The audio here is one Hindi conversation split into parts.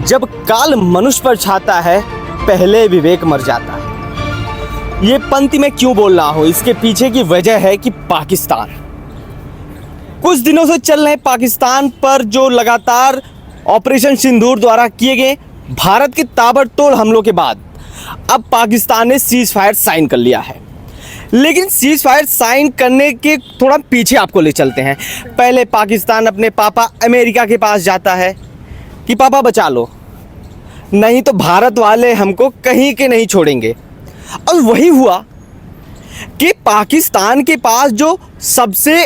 जब काल मनुष्य पर छाता है, पहले विवेक मर जाता है। ये पंक्ति मैं क्यों बोल रहा हूँ, इसके पीछे की वजह है कि पाकिस्तान कुछ दिनों से चल रहे पाकिस्तान पर जो लगातार ऑपरेशन सिंदूर द्वारा किए गए भारत के ताबड़तोड़ हमलों के बाद अब पाकिस्तान ने सीज फायर साइन कर लिया है। लेकिन सीज फायर साइन करने के थोड़ा पीछे आपको ले चलते हैं। पहले पाकिस्तान अपने पापा अमेरिका के पास जाता है कि पापा बचा लो, नहीं तो भारत वाले हमको कहीं के नहीं छोड़ेंगे। और वही हुआ कि पाकिस्तान के पास जो सबसे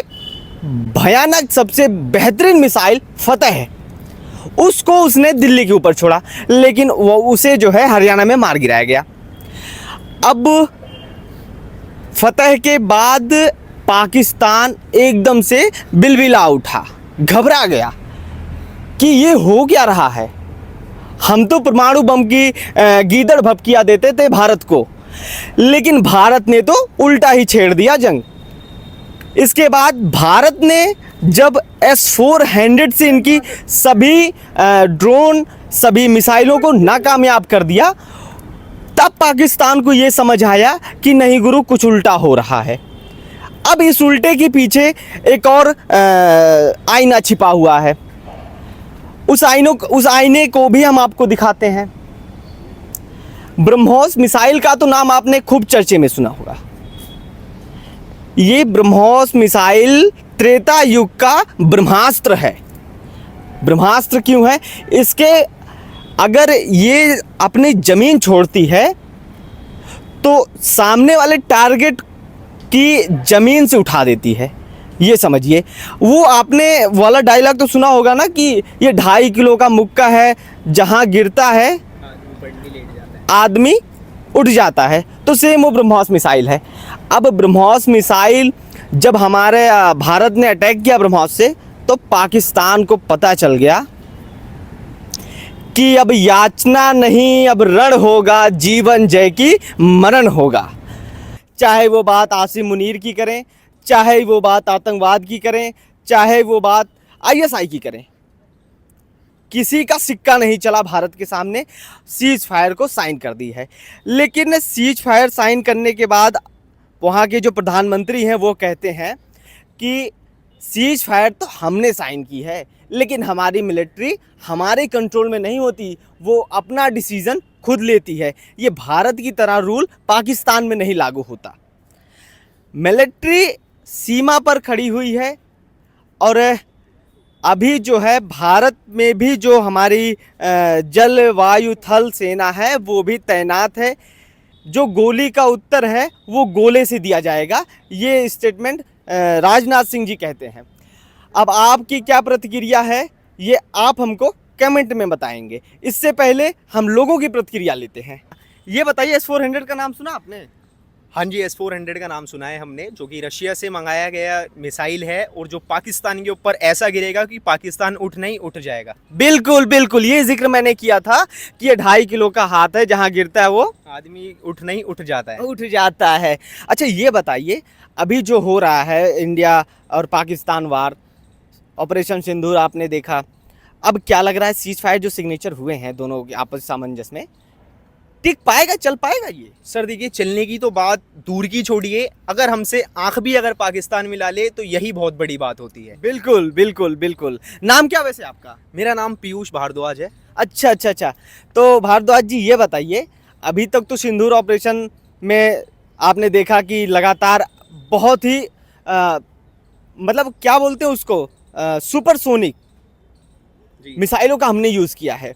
भयानक सबसे बेहतरीन मिसाइल फतेह है, उसको उसने दिल्ली के ऊपर छोड़ा, लेकिन वो उसे जो है हरियाणा में मार गिराया गया। अब फतेह के बाद पाकिस्तान एकदम से बिलबिला उठा, घबरा गया कि ये हो क्या रहा है। हम तो परमाणु बम की गीदड़ भभकिया देते थे भारत को, लेकिन भारत ने तो उल्टा ही छेड़ दिया जंग। इसके बाद भारत ने जब S-400 से इनकी सभी ड्रोन सभी मिसाइलों को नाकामयाब कर दिया, तब पाकिस्तान को ये समझ आया कि नहीं गुरु, कुछ उल्टा हो रहा है। अब इस उल्टे के पीछे एक और आईना छिपा हुआ है। उस आईने को भी हम आपको दिखाते हैं। ब्रह्मोस मिसाइल का तो नाम आपने खूब चर्चे में सुना होगा। ये ब्रह्मोस मिसाइल त्रेता युग का ब्रह्मास्त्र है। ब्रह्मास्त्र क्यों है? इसके अगर ये अपनी जमीन छोड़ती है तो सामने वाले टारगेट की जमीन से उठा देती है। ये समझिए, वो आपने वाला डायलॉग तो सुना होगा ना कि ये 2.5 किलो का मुक्का है, जहां गिरता है आदमी उठ जाता है। तो सेम वो ब्रह्मोस मिसाइल है। अब ब्रह्मोस मिसाइल जब हमारे भारत ने अटैक किया ब्रह्मोस से, तो पाकिस्तान को पता चल गया कि अब याचना नहीं, अब रण होगा, जीवन जय की मरण होगा। चाहे वो बात आसिम मुनीर की करें, चाहे वो बात आतंकवाद की करें, चाहे वो बात ISI की करें, किसी का सिक्का नहीं चला भारत के सामने। सीज फायर को साइन कर दी है। लेकिन सीज फायर साइन करने के बाद वहाँ के जो प्रधानमंत्री हैं वो कहते हैं कि सीज फायर तो हमने साइन की है, लेकिन हमारी मिलिट्री हमारे कंट्रोल में नहीं होती, वो अपना डिसीज़न खुद लेती है। ये भारत की तरह रूल पाकिस्तान में नहीं लागू होता। मिलिट्री सीमा पर खड़ी हुई है और अभी जो है भारत में भी जो हमारी जल वायु थल सेना है वो भी तैनात है। जो गोली का उत्तर है वो गोले से दिया जाएगा, ये स्टेटमेंट राजनाथ सिंह जी कहते हैं। अब आपकी क्या प्रतिक्रिया है ये आप हमको कमेंट में बताएंगे। इससे पहले हम लोगों की प्रतिक्रिया लेते हैं। ये बताइए, S-400 का नाम सुना आपने? हाँ जी, S-400 का नाम सुना है हमने, जो कि रशिया से मंगाया गया मिसाइल है और जो पाकिस्तान के ऊपर ऐसा गिरेगा कि पाकिस्तान उठ जाएगा। बिल्कुल बिल्कुल, ये जिक्र मैंने किया था कि ये 2.5 किलो का हाथ है, जहां गिरता है वो आदमी उठ जाता है। अच्छा ये बताइए, अभी जो हो रहा है इंडिया और पाकिस्तान वार, ऑपरेशन सिंदूर आपने देखा, अब क्या लग रहा है सीज फायर जो सिग्नेचर हुए हैं दोनों के आपस सामंजस्य में, टिक पाएगा, चल पाएगा ये? सर देखिए, चलने की तो बात दूर की छोड़िए, अगर हमसे आंख भी अगर पाकिस्तान मिला ले तो यही बहुत बड़ी बात होती है। बिल्कुल बिल्कुल बिल्कुल। नाम क्या वैसे आपका? मेरा नाम पीयूष भारद्वाज है। अच्छा। तो भारद्वाज जी ये बताइए, अभी तक तो सिंदूर ऑपरेशन में आपने देखा कि लगातार बहुत ही मतलब क्या बोलते हैं उसको, सुपरसोनिक मिसाइलों का हमने यूज़ किया है।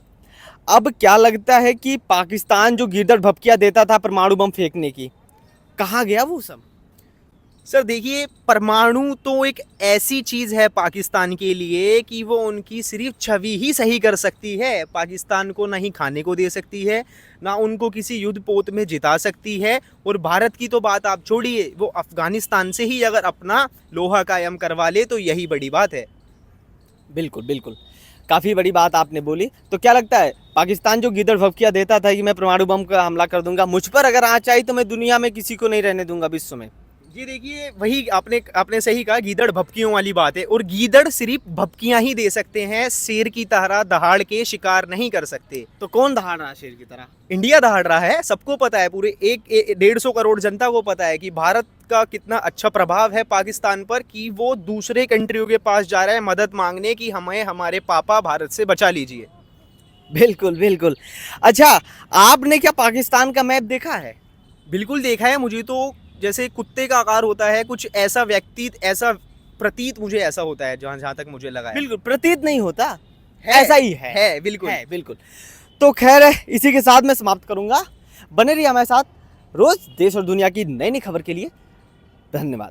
अब क्या लगता है कि पाकिस्तान जो गीदड़ भभकिया देता था परमाणु बम फेंकने की, कहाँ गया वो सब? सर देखिए, परमाणु तो एक ऐसी चीज़ है पाकिस्तान के लिए कि वो उनकी सिर्फ छवि ही सही कर सकती है। पाकिस्तान को ना ही खाने को दे सकती है, ना उनको किसी युद्ध पोत में जिता सकती है। और भारत की तो बात आप छोड़िए, वो अफ़गानिस्तान से ही अगर अपना लोहा कायम करवा ले तो यही बड़ी बात है। बिल्कुल बिल्कुल, काफ़ी बड़ी बात आपने बोली। तो क्या लगता है, पाकिस्तान जो गीदड़ भभकिया देता था कि मैं परमाणु बम का हमला कर दूंगा, मुझ पर अगर आँच आई तो मैं दुनिया में किसी को नहीं रहने दूंगा विश्व में, ये देखिए वही आपने सही कहा, गीदड़ भपकियों वाली बात है। और गीदड़ सिर्फ भपकियां ही दे सकते हैं, शेर की तरह दहाड़ के शिकार नहीं कर सकते। तो कौन दहाड़ रहा है शेर की तरह? इंडिया दहाड़ रहा है, सबको पता है, पूरे 150 करोड़ जनता को पता है कि भारत का कितना अच्छा प्रभाव है पाकिस्तान पर, कि वो दूसरे कंट्रियों के पास जा रहा है मदद मांगने की हमें हमारे पापा भारत से बचा लीजिए। बिल्कुल बिल्कुल। अच्छा, आपने क्या पाकिस्तान का मैप देखा है? बिल्कुल देखा है, मुझे तो जैसे कुत्ते का आकार होता है कुछ ऐसा, व्यक्ति ऐसा प्रतीत मुझे ऐसा होता है, जहाँ जहाँ तक मुझे लगा है। बिल्कुल प्रतीत नहीं होता, है, ऐसा ही है बिल्कुल। है बिल्कुल। तो खैर है, इसी के साथ मैं समाप्त करूंगा। बने रहिए हमारे साथ रोज देश और दुनिया की नई नई खबर के लिए। धन्यवाद।